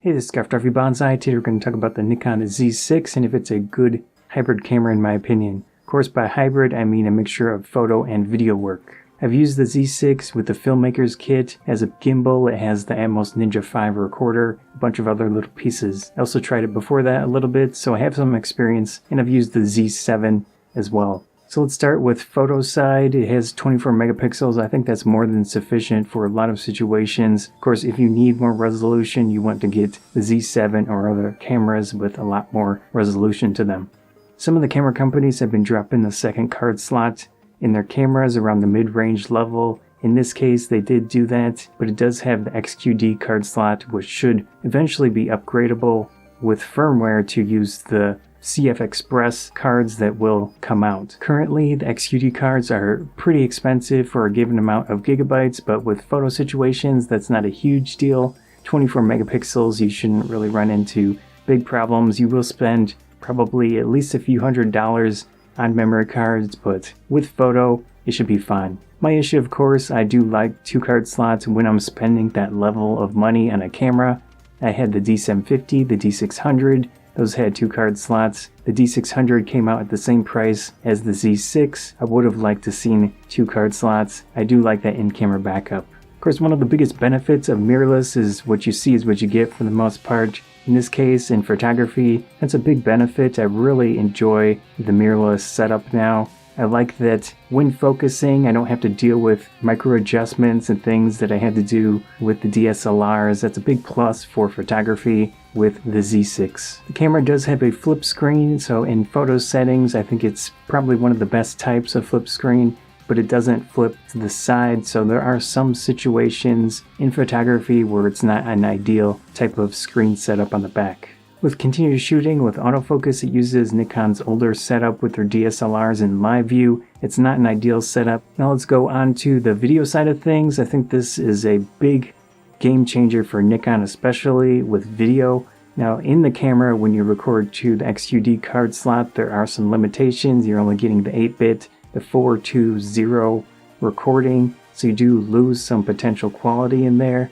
Hey, this is Photography Banzai. Today we're going to talk about the Nikon Z6 and if it's a good hybrid camera in my opinion. Of course, by hybrid I mean a mixture of photo and video work. I've used the Z6 with the Filmmaker's kit as a gimbal. It has the Atomos Ninja 5 recorder, a bunch of other little pieces. I also tried it before that a little bit, so I have some experience, and I've used the Z7 as well. So let's start with photo side. It has 24 megapixels. I think that's more than sufficient for a lot of situations. Of course, if you need more resolution, you want to get the Z7 or other cameras with a lot more resolution to them. Some of the camera companies have been dropping the second card slot in their cameras around the mid-range level. In this case, they did do that, but it does have the XQD card slot, which should eventually be upgradable with firmware to use the CF Express cards that will come out. Currently, the XQD cards are pretty expensive for a given amount of gigabytes, but with photo situations, that's not a huge deal. 24 megapixels, you shouldn't really run into big problems. You will spend probably at least a few $100s on memory cards, but with photo, it should be fine. My issue, of course, I do like 2 card slots when I'm spending that level of money on a camera. I had the D750, the D600, those had 2 card slots. The D600 came out at the same price as the Z6. I would have liked to seen 2 card slots. I do like that in-camera backup. Of course, one of the biggest benefits of mirrorless is what you see is what you get for the most part. In this case, in photography, that's a big benefit. I really enjoy the mirrorless setup now. I like that when focusing, I don't have to deal with micro adjustments and things that I had to do with the DSLRs. That's a big plus for photography with the Z6. The camera does have a flip screen, so in photo settings, I think it's probably one of the best types of flip screen, but it doesn't flip to the side, so there are some situations in photography where it's not an ideal type of screen setup on the back. With continuous shooting with autofocus, it uses Nikon's older setup with their DSLRs in live view. It's not an ideal setup. Now let's go on to the video side of things. I think this is a big game changer for Nikon, especially with video. Now in the camera, when you record to the XQD card slot, there are some limitations. You're only getting the 8-bit, the 420 recording, so you do lose some potential quality in there.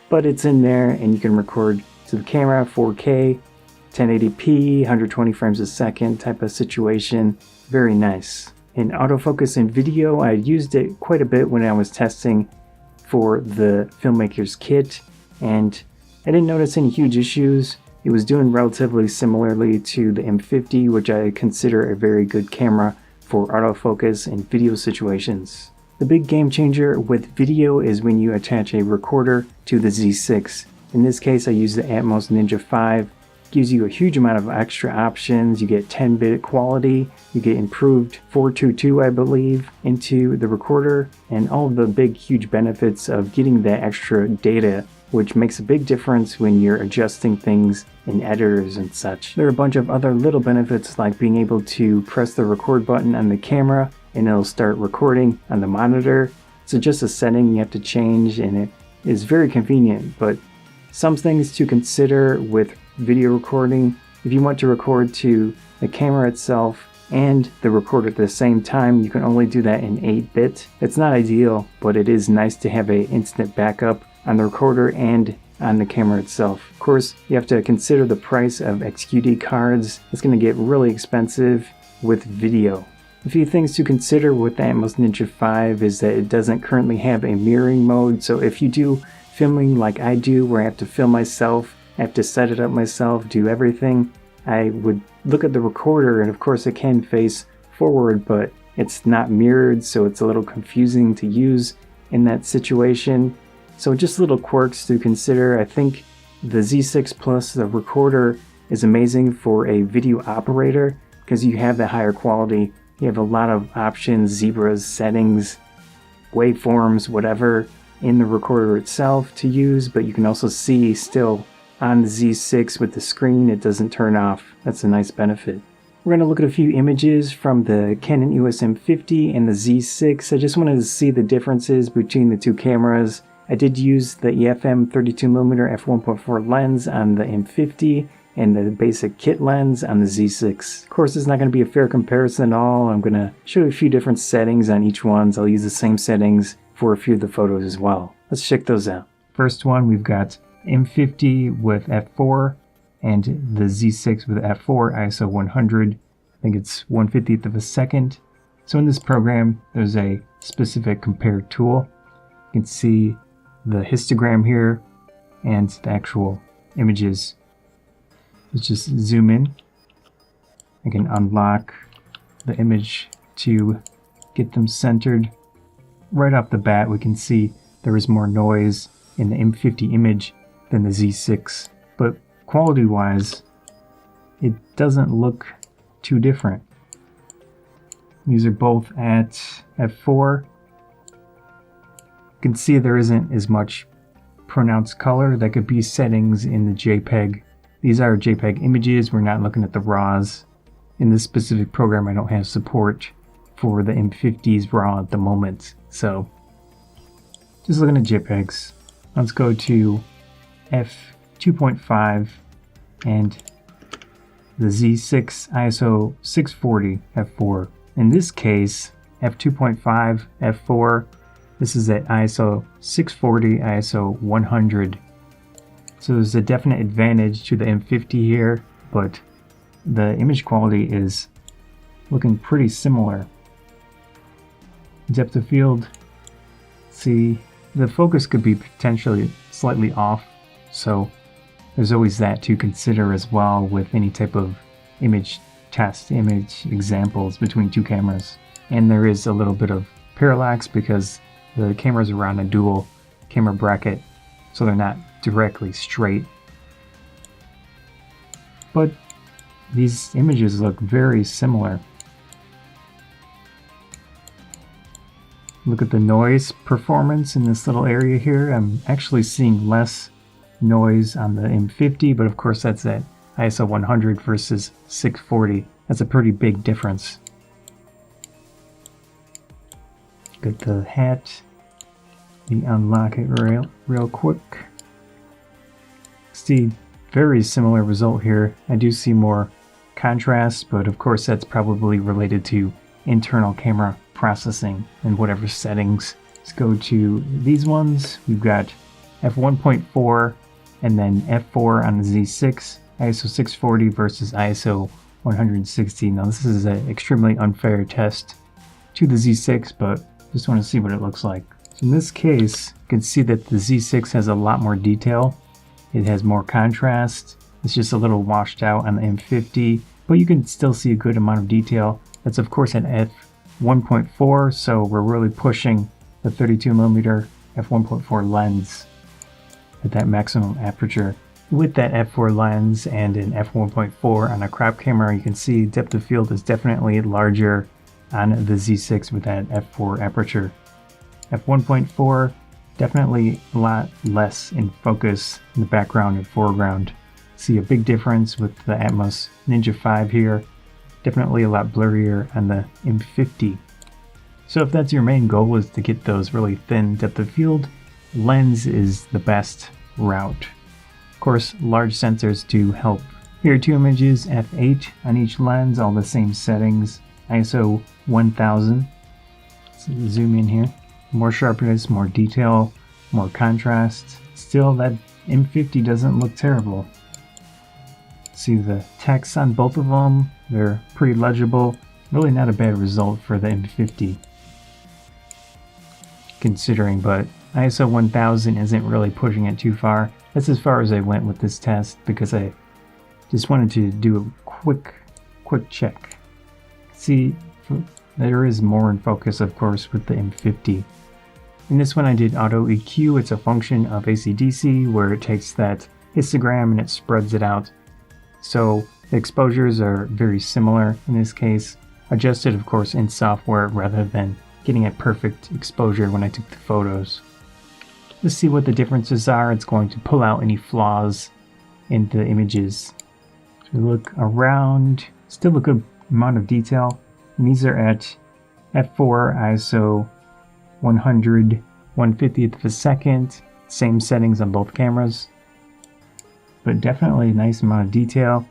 But it's in there and you can record to the camera, 4K, 1080p, 120 frames a second type of situation. Very nice. In autofocus and video, I used it quite a bit when I was testing for the Filmmaker's kit, and I didn't notice any huge issues. It was doing relatively similarly to the M50, which I consider a very good camera for autofocus and video situations. The big game changer with video is when you attach a recorder to the Z6. In this case, I use the Atomos Ninja 5. It gives you a huge amount of extra options. You get 10-bit quality, you get improved 422, I believe, into the recorder, and all of the big, huge benefits of getting that extra data, which makes a big difference when you're adjusting things in editors and such. There are a bunch of other little benefits like being able to press the record button on the camera and it'll start recording on the monitor. So just a setting you have to change, and it is very convenient, but some things to consider with video recording: if you want to record to the camera itself and the recorder at the same time, you can only do that in 8-bit. It's not ideal, but it is nice to have an instant backup on the recorder and on the camera itself. Of course, you have to consider the price of XQD cards. It's going to get really expensive with video. A few things to consider with the Atomos Ninja 5 is that it doesn't currently have a mirroring mode, so if you do filming like I do, where I have to film myself, I have to set it up myself, do everything, I would look at the recorder, and of course it can face forward, but it's not mirrored, so it's a little confusing to use in that situation. So just little quirks to consider. I think the Z6 Plus, the recorder, is amazing for a video operator because you have the higher quality. You have a lot of options, zebras, settings, waveforms, whatever, in the recorder itself to use, but you can also see still on the Z6 with the screen, it doesn't turn off. That's a nice benefit. We're going to look at a few images from the Canon M50 and the Z6. I just wanted to see the differences between the two cameras. I did use the EFM 32mm f1.4 lens on the M50 and the basic kit lens on the Z6. Of course, it's not going to be a fair comparison at all. I'm going to show you a few different settings on each one. So I'll use the same settings for a few of the photos as well. Let's check those out. First one, we've got M50 with f4 and the Z6 with f4 ISO 100. I think it's 1/50th of a second. So in this program, there's a specific compare tool. You can see the histogram here and the actual images. Let's just zoom in. I can unlock the image to get them centered. Right off the bat, we can see there is more noise in the M50 image than the Z6, but quality-wise, it doesn't look too different. These are both at f4. You can see there isn't as much pronounced color. That could be settings in the JPEG. These are JPEG images. We're not looking at the RAWs. In this specific program, I don't have support for the M50's RAW at the moment. So just looking at JPEGs. Let's go to f2.5 and the Z6 ISO 640 f4. In this case, f2.5, f4, this is at ISO 640, ISO 100. So there's a definite advantage to the M50 here, but the image quality is looking pretty similar. Depth of field, see, the focus could be potentially slightly off, so there's always that to consider as well with any type of image test, image examples between two cameras. And there is a little bit of parallax because the cameras are on a dual camera bracket, so they're not directly straight. But these images look very similar. Look at the noise performance in this little area here. I'm actually seeing less noise on the M50, but of course that's at ISO 100 versus 640. That's a pretty big difference. Get the hat. Let me unlock it real quick. See, very similar result here. I do see more contrast, but of course that's probably related to internal camera processing and whatever settings. Let's go to these ones. We've got f1.4 and then f4 on the Z6, ISO 640 versus ISO 160. Now this is an extremely unfair test to the Z6, but just want to see what it looks like. So in this case, you can see that the Z6 has a lot more detail. It has more contrast. It's just a little washed out on the M50, but you can still see a good amount of detail. That's of course at f1.4, so we're really pushing the 32mm f1.4 lens at that maximum aperture. With that f4 lens and an f1.4 on a crop camera, you can see depth of field is definitely larger on the Z6 with that f4 aperture. f1.4, definitely a lot less in focus in the background and foreground. See a big difference with the Atomos Ninja 5 here. Definitely a lot blurrier on the M50. So if that's your main goal, is to get those really thin depth of field, lens is the best route. Of course, large sensors do help. Here are two images, f8 on each lens, all the same settings, ISO 1000. So zoom in here. More sharpness, more detail, more contrast. Still, that M50 doesn't look terrible. See the text on both of them, they're pretty legible. Really not a bad result for the M50. Considering, but ISO 1000 isn't really pushing it too far. That's as far as I went with this test because I just wanted to do a quick check. See, there is more in focus, of course, with the M50. In this one I did auto EQ. It's a function of AC/DC where it takes that histogram and it spreads it out. So the exposures are very similar in this case, adjusted of course in software rather than getting a perfect exposure when I took the photos. Let's see what the differences are. It's going to pull out any flaws in the images. So we look around, still a good amount of detail. And these are at f4 ISO 100, 1/50th of a second, same settings on both cameras. But definitely a nice amount of detail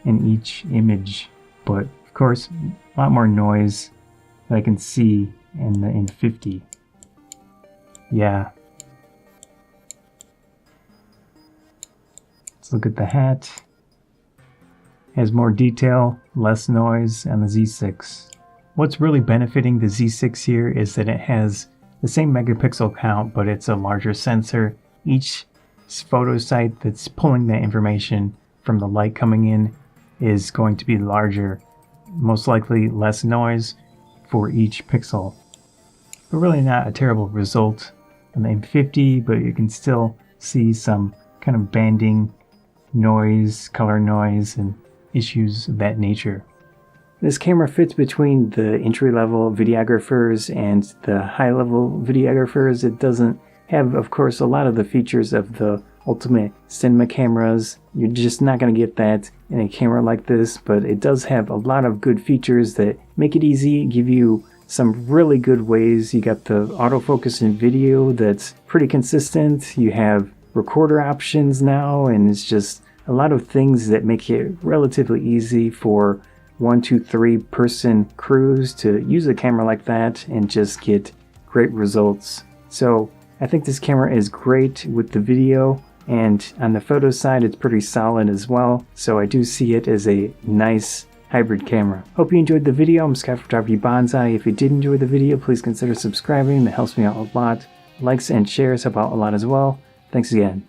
in each image. But of course, a lot more noise that I can see in the M50. Yeah. Let's look at the hat. Has more detail, less noise on the Z6. What's really benefiting the Z6 here is that it has the same megapixel count, but it's a larger sensor. Each photo site that's pulling that information from the light coming in is going to be larger, most likely less noise for each pixel. But really not a terrible result on the M50, but you can still see some kind of banding noise, color noise, and issues of that nature. This camera fits between the entry-level videographers and the high-level videographers. It doesn't have, of course, a lot of the features of the ultimate cinema cameras. You're just not going to get that in a camera like this, but it does have a lot of good features that make it easy, give you some really good ways. You got the autofocus in video that's pretty consistent. You have recorder options now, and it's just a lot of things that make it relatively easy for 1, 2, 3 person crews to use a camera like that and just get great results. So I think this camera is great with the video, and on the photo side it's pretty solid as well. So I do see it as a nice hybrid camera. Hope you enjoyed the video. I'm Sky Photography Banzai. If you did enjoy the video, please consider subscribing. That helps me out a lot. Likes and shares help out a lot as well. Thanks again.